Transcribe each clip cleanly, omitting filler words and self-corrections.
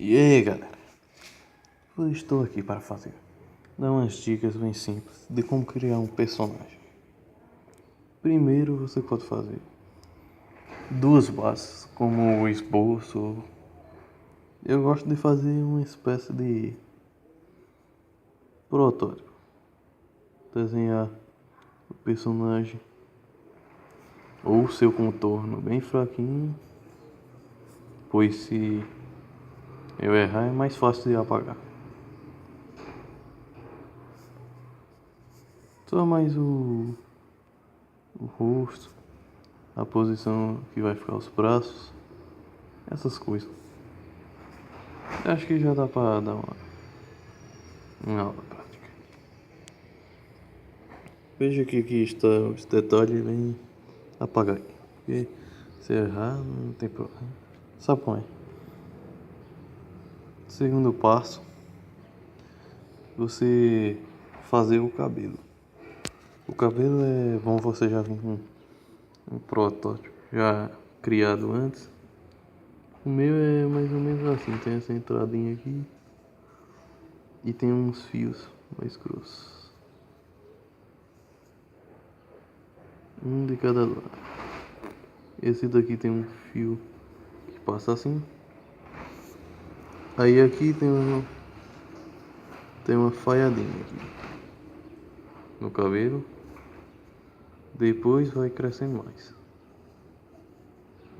E aí galera, eu estou aqui para dar umas dicas bem simples de como criar um personagem. Primeiro você pode fazer duas bases, como o esboço. Eu gosto de fazer uma espécie de protótipo, desenhar o personagem ou seu contorno bem fraquinho, pois se eu errar é mais fácil de apagar. Só mais o rosto, a posição que vai ficar os braços, essas coisas. Acho que já dá pra dar uma aula prática. Veja que aqui está os detalhes bem apagadinho, porque se errar não tem problema. Sabe como é? Segundo passo, você fazer o cabelo. O cabelo é bom você já vir com um protótipo já criado antes. O meu é mais ou menos assim, tem essa entradinha aqui e tem uns fios mais grossos, um de cada lado. Esse daqui tem um fio que passa assim. Aí aqui tem uma falhadinha aqui no cabelo. Depois vai crescendo mais.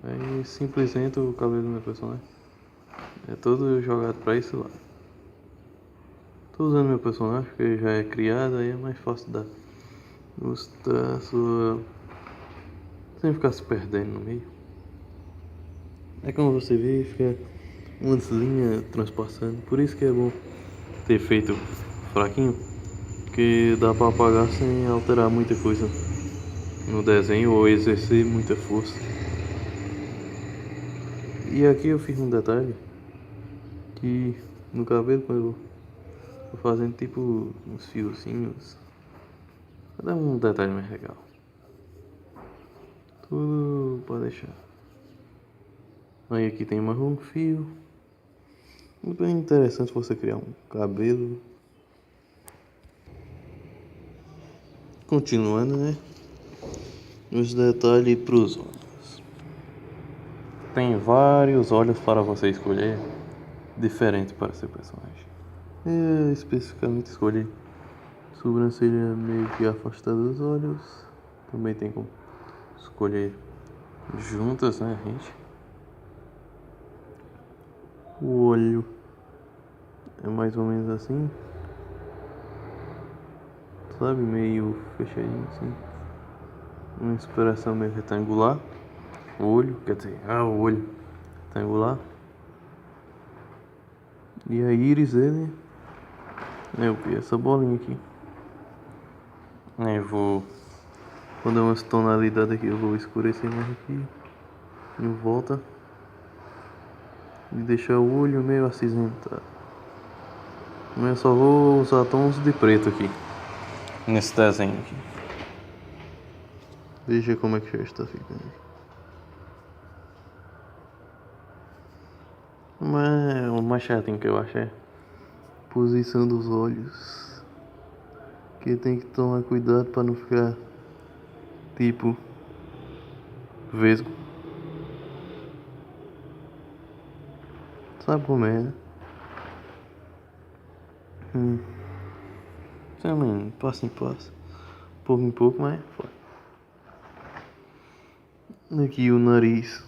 Aí simplesmente o cabelo do meu personagem é todo jogado pra esse lado. Tô usando meu personagem porque já é criado, aí é mais fácil dar os traços sem ficar se perdendo no meio. É como você vê, fica umas linhas transpassando. Por isso que é bom ter feito fraquinho, porque dá pra apagar sem alterar muita coisa no desenho ou exercer muita força. E aqui eu fiz um detalhe que no cabelo, quando eu tô fazendo tipo uns fiozinhos, pra dar um detalhe mais legal. Tudo pode deixar. Aí aqui tem mais um fio. Muito bem interessante você criar um cabelo. Continuando, né? Os detalhes pros olhos. Tem vários olhos para você escolher, diferente para seu personagem. Eu especificamente escolhi sobrancelha meio que afastada dos olhos. Também tem como escolher juntas, né, gente? O olho é mais ou menos assim, sabe? Meio fechadinho assim. Uma expressão meio retangular. O olho, quer dizer, o olho retangular. E a íris dele é o que? Essa bolinha aqui. Eu vou dar umas tonalidades aqui, eu vou escurecer mais aqui em volta e deixar o olho meio acinzentado. Eu só vou usar tons de preto aqui nesse desenho aqui. Veja como é que já está ficando. Mas o mais chatinho que eu acho é a posição dos olhos, que tem que tomar cuidado para não ficar tipo vesgo. Sabe como é, né? Também, passo em passo, pouco em pouco, mas foi. Aqui o nariz.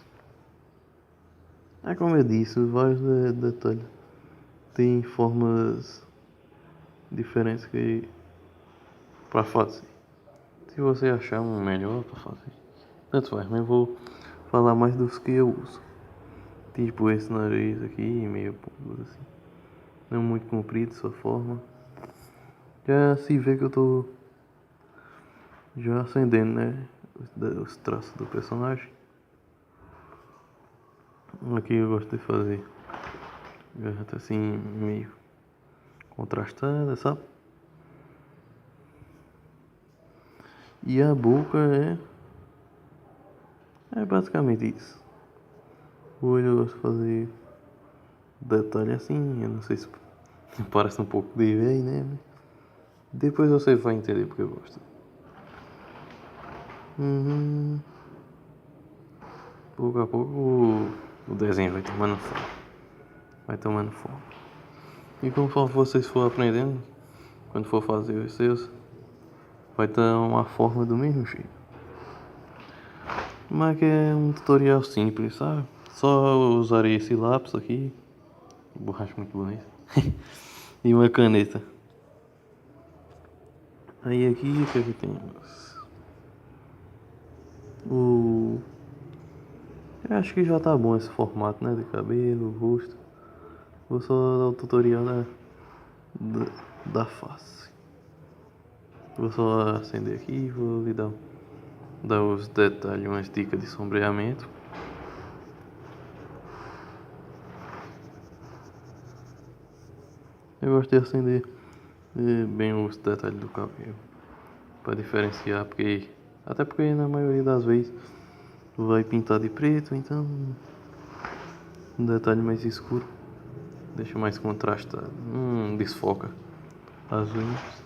É como eu disse, vários detalhes. Tem formas diferentes que para fazer. Se você achar um melhor para fazer, tanto faz, mas eu vou falar mais dos que eu uso. Tipo esse nariz aqui, meio pontudo assim. Não muito comprido, sua forma. Já se vê que eu tô já acendendo, né? Os traços do personagem. Aqui eu gosto de fazer garganta assim, meio contrastada, sabe? E a boca é basicamente isso. O olho eu gosto de fazer detalhe assim, eu não sei se parece um pouco de velho, né? Depois você vai entender porque eu gosto. Pouco a pouco o desenho vai tomando forma. Vai tomando forma. E conforme vocês for aprendendo, quando for fazer os seus, vai dar uma forma do mesmo jeito. Mas que é um tutorial simples, sabe? Só usarei esse lápis aqui, borracha muito bonita, e uma caneta. Aí aqui o que é que temos? Eu acho que já tá bom esse formato, né? De cabelo, rosto. Vou só dar o tutorial da face. Vou só acender aqui e vou lhe dar os detalhes, umas dicas de sombreamento. Eu gosto de acender bem os detalhes do cabelo para diferenciar, até porque na maioria das vezes vai pintar de preto, então um detalhe mais escuro deixa mais contrastado, desfoca as unhas.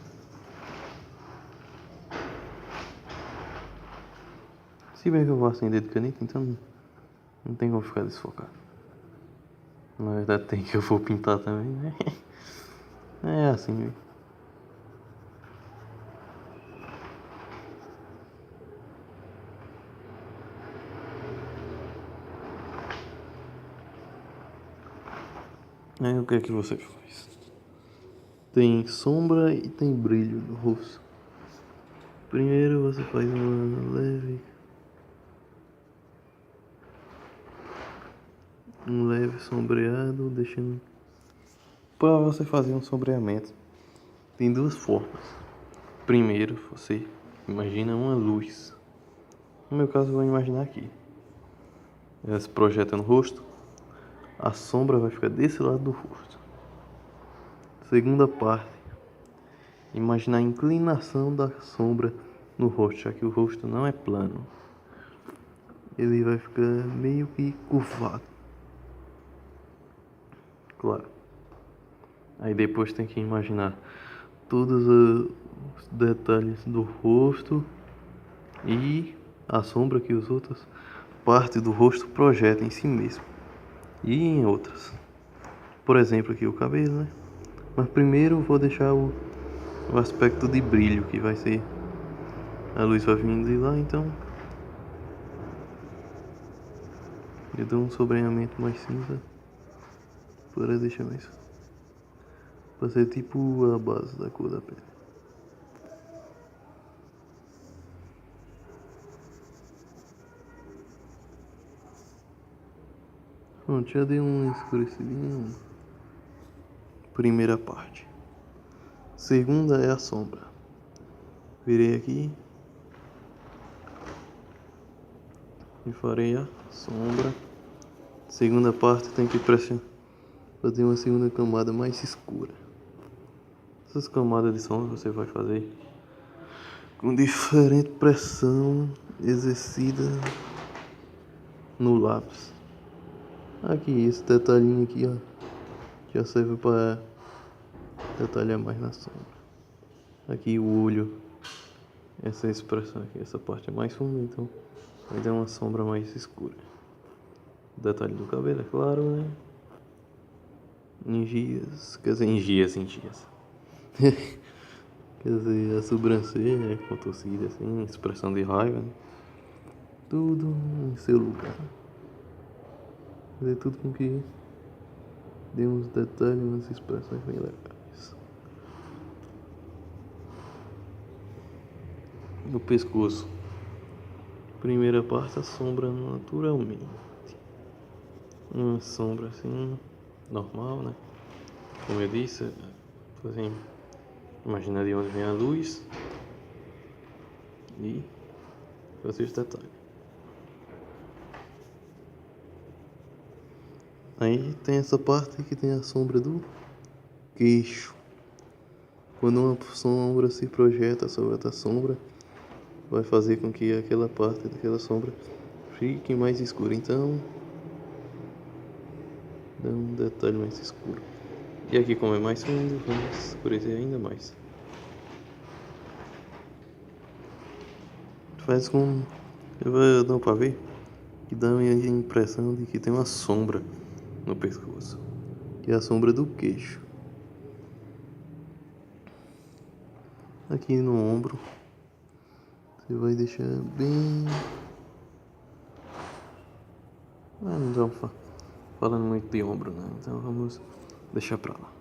Se bem que eu vou acender de caneta, então não tem como ficar desfocado. Na verdade tem que eu vou pintar também, né? É assim mesmo. Aí o que é que você faz? Tem sombra e tem brilho no rosto. Primeiro você faz um leve sombreado, deixando. Para você fazer um sombreamento, tem duas formas. Primeiro, você imagina uma luz. No meu caso, eu vou imaginar aqui. Ela se projeta no rosto, a sombra vai ficar desse lado do rosto. Segunda parte, imaginar a inclinação da sombra no rosto, já que o rosto não é plano. Ele vai ficar meio que curvado. Claro. Aí depois tem que imaginar todos os detalhes do rosto e a sombra que os outros partes do rosto projetam em si mesmo e em outras. Por exemplo, aqui o cabelo, né? Mas primeiro vou deixar o aspecto de brilho, que vai ser a luz vai vindo de lá, então eu dou um sombreamento mais cinza para deixar mais para ser tipo a base da cor da pele. Pronto, já dei um escurecidinho. Primeira parte. Segunda é a sombra. Virei aqui e farei a sombra. Segunda parte tem que fazer uma segunda camada mais escura. Essas camadas de sombra você vai fazer com diferente pressão exercida no lápis. Aqui, esse detalhinho aqui, ó, já serve para detalhar mais na sombra. Aqui o olho, essa expressão aqui, essa parte é mais funda, então vai dar uma sombra mais escura. O detalhe do cabelo, é claro, né? Em gias, quer dizer, em gias. Quer dizer, a sobrancelha contorcida, assim, expressão de raiva, né? Tudo em seu lugar. Fazer tudo com que dê uns detalhes, umas expressões bem legais. No pescoço, primeira parte, a sombra naturalmente. Uma sombra assim, normal, né? Como eu disse, assim, imagina de onde vem a luz e fazer os detalhes. Aí tem essa parte que tem a sombra do queixo. Quando uma sombra se projeta sobre outra sombra, vai fazer com que aquela parte daquela sombra fique mais escura. Então, dá um detalhe mais escuro. E aqui, como é mais fundo, vamos escurecer ainda mais. Faz com... Dá pra ver que dá a impressão de que tem uma sombra no pescoço, que é a sombra do queixo. Aqui no ombro você vai deixar bem... não estamos falando muito de ombro, né? Então vamos deixar pra lá.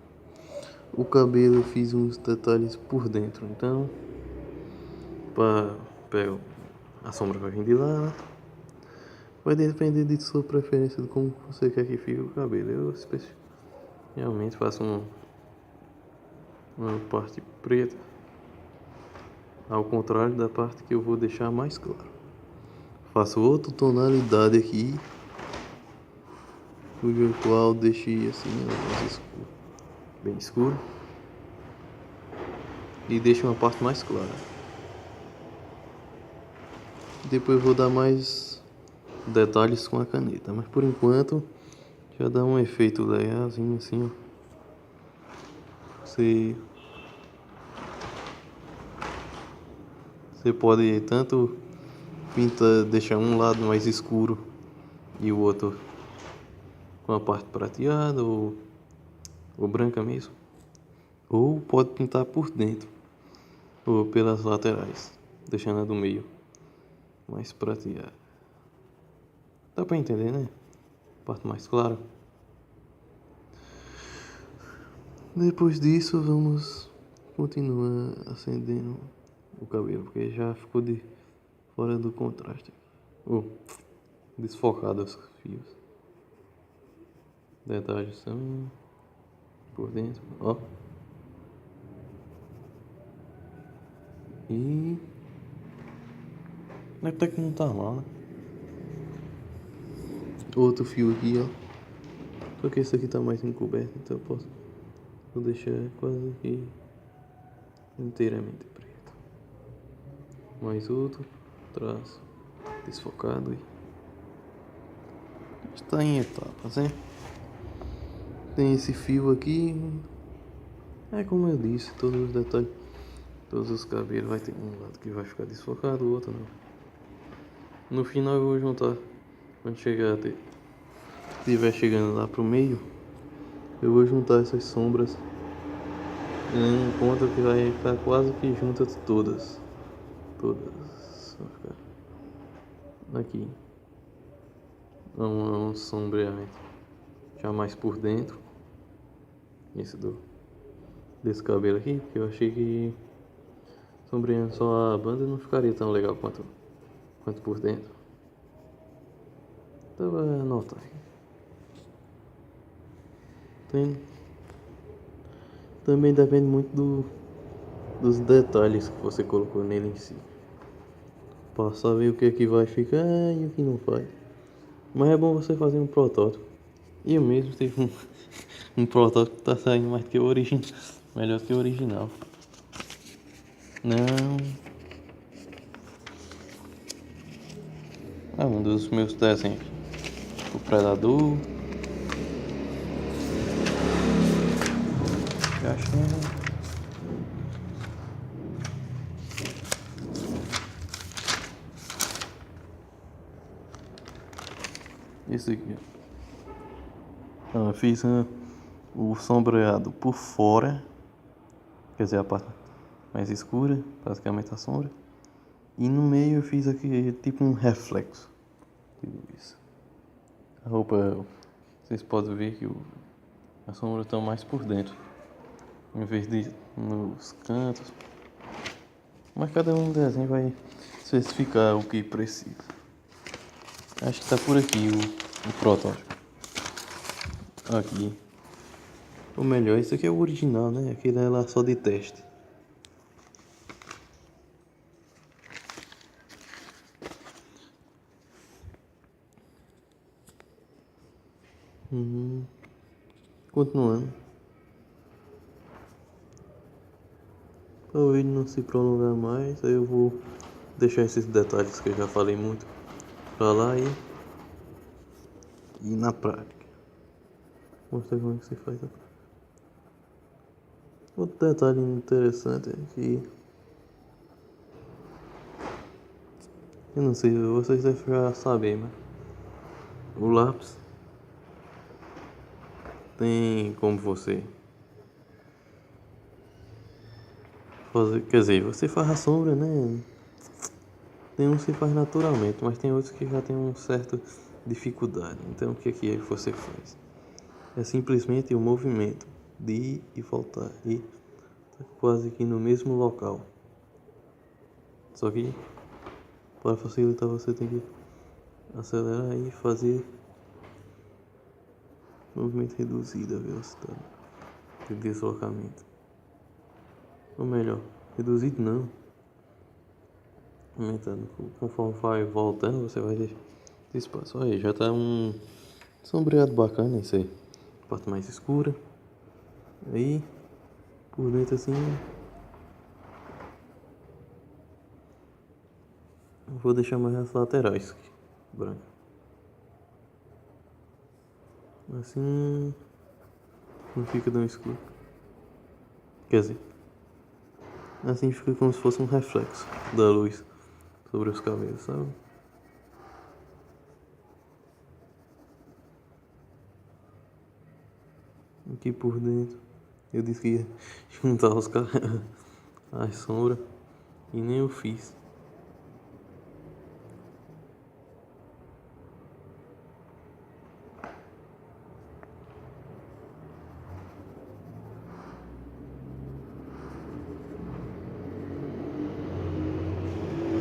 O cabelo eu fiz uns detalhes por dentro, então para pegar a sombra vai vir de lá, né? Vai depender de sua preferência de como você quer que fique o cabelo. Eu realmente faço uma parte preta, ao contrário da parte que eu vou deixar mais claro. Faço outra tonalidade aqui, cujo qual deixei assim mais escuro, bem escuro, e deixo uma parte mais clara. Depois vou dar mais detalhes com a caneta, mas por enquanto já dá um efeito legalzinho assim, ó. Você pode tanto deixar um lado mais escuro e o outro com a parte prateada ou branca mesmo, ou pode pintar por dentro ou pelas laterais, deixando a do meio mais prateada. Dá pra entender, né? Parte mais clara. Depois disso vamos continuar acendendo o cabelo, porque já ficou de fora do contraste, ou desfocado os fios. Detalhes também por dentro, ó. E até que não tá mal, né? Outro fio aqui, ó. Só que esse aqui tá mais encoberto, então eu vou deixar quase que inteiramente preto. Mais outro traço desfocado e está em etapas, né? Tem esse fio aqui. É como eu disse, todos os detalhes, todos os cabelos vai ter um lado que vai ficar desfocado, o outro não. No final eu vou juntar, quando estiver chegando lá pro meio, eu vou juntar essas sombras em um ponto que vai ficar quase que juntas todas. Vai ficar aqui. Um sombreamento já mais por dentro. Desse cabelo aqui, porque eu achei que sombreando só a banda não ficaria tão legal quanto por dentro. Então vai anotar aí. Também depende muito dos detalhes que você colocou nele em si, para saber o que é que vai ficar e o que não vai. Mas é bom você fazer um protótipo. E eu mesmo tive um protótipo que tá saindo mais que o original, melhor que o original. Não. É um dos meus desenhos. O Predador. Eu acho que esse aqui. Eu fiz o sombreado por fora, quer dizer, a parte mais escura, basicamente a sombra. E no meio eu fiz aqui tipo um reflexo. Tudo isso. A roupa, vocês podem ver que a sombra está mais por dentro, em vez de nos cantos. Mas cada um desenho vai especificar o que precisa. Acho que está por aqui o protótipo. Aqui. Ou melhor, esse aqui é o original, né? Aquele é lá só de teste. Continuando. Para o vídeo não se prolongar mais, aí eu vou deixar esses detalhes que eu já falei muito pra lá e na prática. mostrar como é que se faz. Outro detalhe interessante é que eu não sei, vocês devem já saber, mas o lápis tem como você fazer, quer dizer, você faz a sombra, né? Tem uns que faz naturalmente, mas tem outros que já tem uma certa dificuldade. Então o que é que você faz? É simplesmente o movimento de ir e voltar e tá quase que no mesmo local. Só que para facilitar você tem que acelerar e fazer movimento reduzido a velocidade de deslocamento. Ou melhor, reduzido não. Aumentando. Conforme vai voltando, você vai ter espaço. Aí já tá um sombreado bacana isso aí. Parte mais escura. Aí por dentro assim. Vou deixar mais as laterais aqui, branca. Assim não fica tão escuro. Quer dizer, assim fica como se fosse um reflexo da luz sobre os cabelos, sabe? Aqui por dentro eu disse que ia juntar os as sombras e nem eu fiz.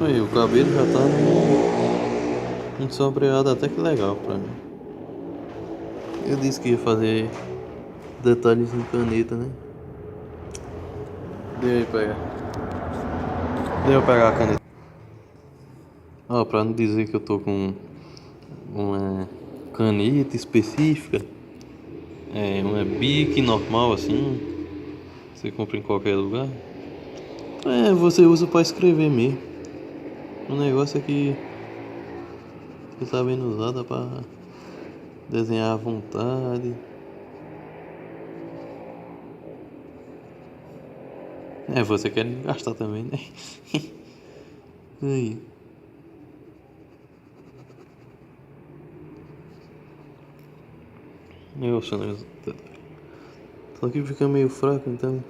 Aí o cabelo já tá um sombreado até que legal pra mim. Eu disse que ia fazer detalhes em caneta, né? Deixa eu pegar a caneta. Ó, pra não dizer que eu tô com uma caneta específica, uma Bic normal assim, você compra em qualquer lugar. Você usa pra escrever mesmo. O negócio é que você tá bem usada pra desenhar à vontade. Você quer gastar também, né? Aí. Só que fica meio fraco, então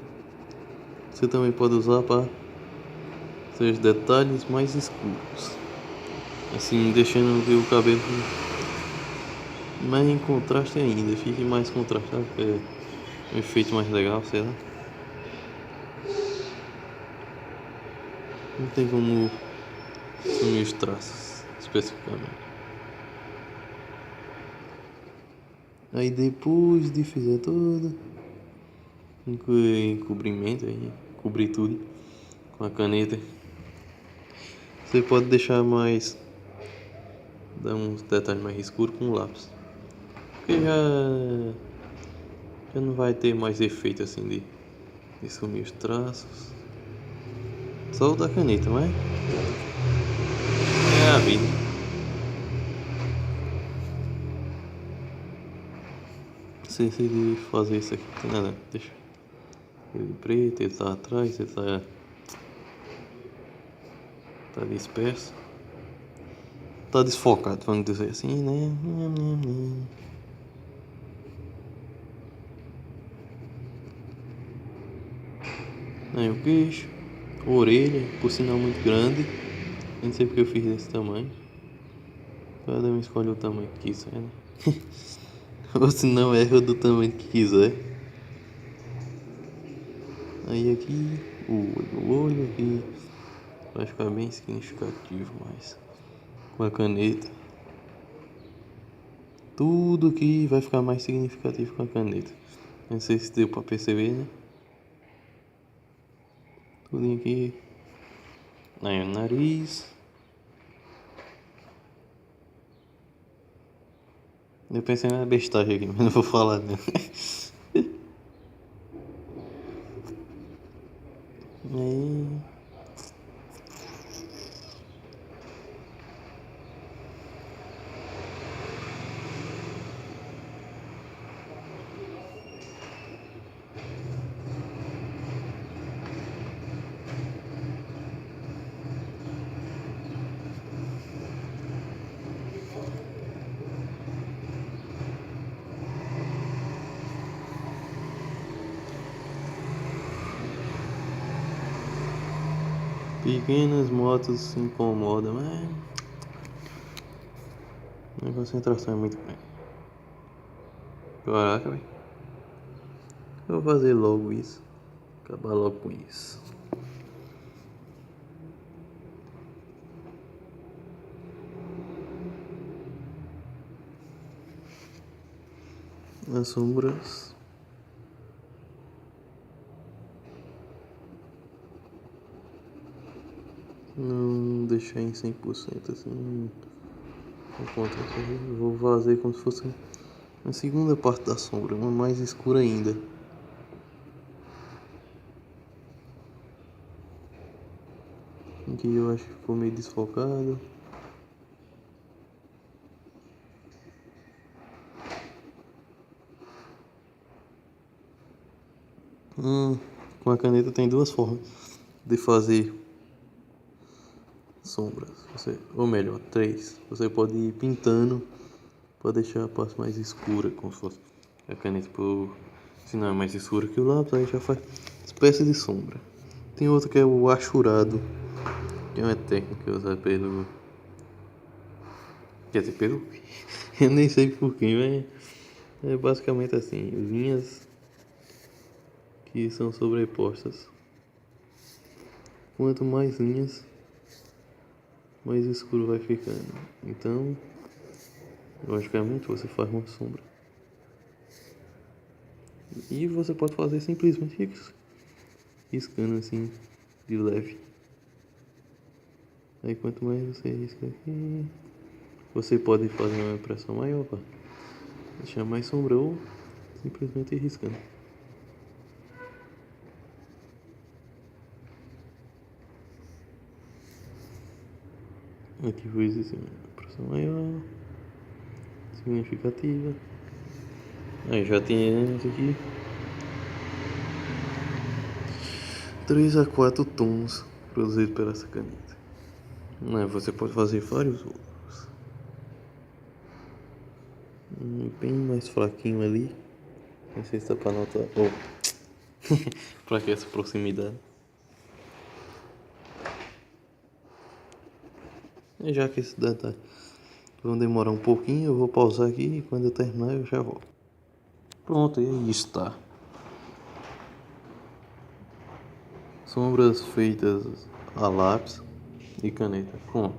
você também pode usar para seus detalhes mais escuros. Assim, deixando o cabelo mais em contraste ainda. Fique mais contrastado, porque é um efeito mais legal, sei lá. Não tem como sumir os traços, especificamente. Aí depois de fizer todo encobrimento aí, cobrir tudo com a caneta, você pode deixar mais, dar uns detalhes mais escuros com o lápis, porque já não vai ter mais efeito assim de sumir os traços. Só o da caneta, mas é a vida. Se de fazer isso aqui, não tem nada, deixa ele preto, ele tá atrás, ele tá disperso, tá desfocado, vamos dizer assim, né? Aí o queixo, orelha, por sinal muito grande, não sei porque eu fiz desse tamanho. Cada um escolhe o tamanho que quiser, né? Ou se não erra do tamanho que quiser. Aí aqui o olho aqui vai ficar bem significativo, mas com a caneta tudo aqui vai ficar mais significativo com a caneta. Não sei se deu pra perceber, né? Tudo aqui. Aí o nariz. Eu pensei na bestagem aqui, mas não vou falar não. Aí. Pequenas motos se incomodam, mas a concentração é muito grande. Caraca, velho. Eu vou fazer logo isso. Acabar logo com isso. As sombras. Não deixar em 100% assim. Eu vou fazer como se fosse a segunda parte da sombra, uma mais escura ainda. Aqui eu acho que ficou meio desfocado. Com a caneta tem duas formas de fazer sombras. Ou melhor, três. Você pode ir pintando para deixar a parte mais escura, como se fosse a caneta. Se não é mais escura que o lápis, aí já faz espécie de sombra. Tem outra que é o achurado, que é uma técnica usada pelo... Quer dizer, pelo... Eu nem sei por quem, mas é basicamente assim, linhas que são sobrepostas. Quanto mais linhas, mais escuro vai ficando. Então, logicamente, você faz uma sombra. E você pode fazer simplesmente riscando assim, de leve. Aí quanto mais você risca aqui, você pode fazer uma impressão maior para deixar mais sombra ou simplesmente ir riscando. Aqui vou exercer uma impressão maior, significativa. Aí já temos aqui 3 a 4 tons produzidos pela essa caneta. Você pode fazer vários outros. Bem mais fraquinho ali. Não sei se dá pra notar. Pra que essa proximidade? E já que esses detalhes vão demorar um pouquinho, eu vou pausar aqui e quando eu terminar eu já volto. Pronto, e aí está. Sombras feitas a lápis e caneta. Pronto.